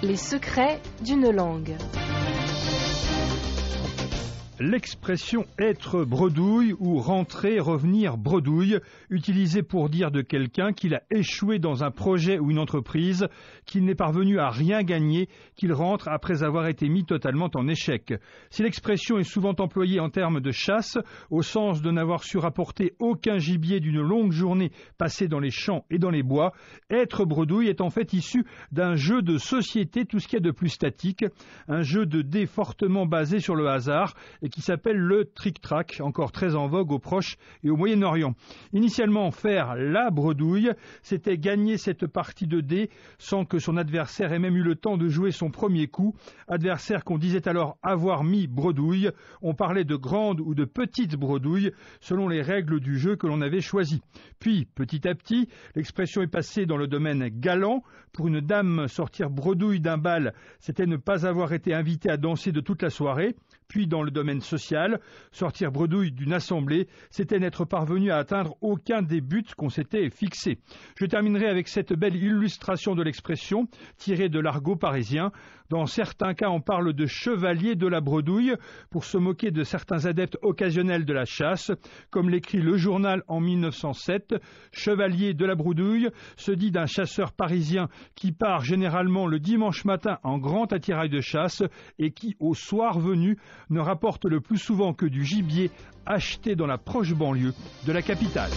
Les secrets d'une langue. L'expression « être bredouille » ou « rentrer, revenir bredouille » utilisée pour dire de quelqu'un qu'il a échoué dans un projet ou une entreprise, qu'il n'est parvenu à rien gagner, qu'il rentre après avoir été mis totalement en échec. Si l'expression est souvent employée en termes de chasse, au sens de n'avoir su rapporter aucun gibier d'une longue journée passée dans les champs et dans les bois, être bredouille est en fait issu d'un jeu de société, tout ce qu'il y a de plus statique, un jeu de dés fortement basé sur le hasard et qui s'appelle le trick-track, encore très en vogue au Proche et au Moyen-Orient. Initialement, faire la bredouille, c'était gagner cette partie de dés sans que son adversaire ait même eu le temps de jouer son premier coup. Adversaire qu'on disait alors avoir mis bredouille. On parlait de grande ou de petite bredouille selon les règles du jeu que l'on avait choisi. Puis, petit à petit, l'expression est passée dans le domaine galant. Pour une dame, sortir bredouille d'un bal, c'était ne pas avoir été invitée à danser de toute la soirée. Puis, dans le domaine social, sortir bredouille d'une assemblée, c'était n'être parvenu à atteindre aucun des buts qu'on s'était fixés. Je terminerai avec cette belle illustration de l'expression, tirée de l'argot parisien. Dans certains cas, on parle de chevalier de la bredouille pour se moquer de certains adeptes occasionnels de la chasse. Comme l'écrit Le Journal en 1907, chevalier de la bredouille se dit d'un chasseur parisien qui part généralement le dimanche matin en grand attirail de chasse et qui, au soir venu, ne rapporte le plus souvent que du gibier acheté dans la proche banlieue de la capitale.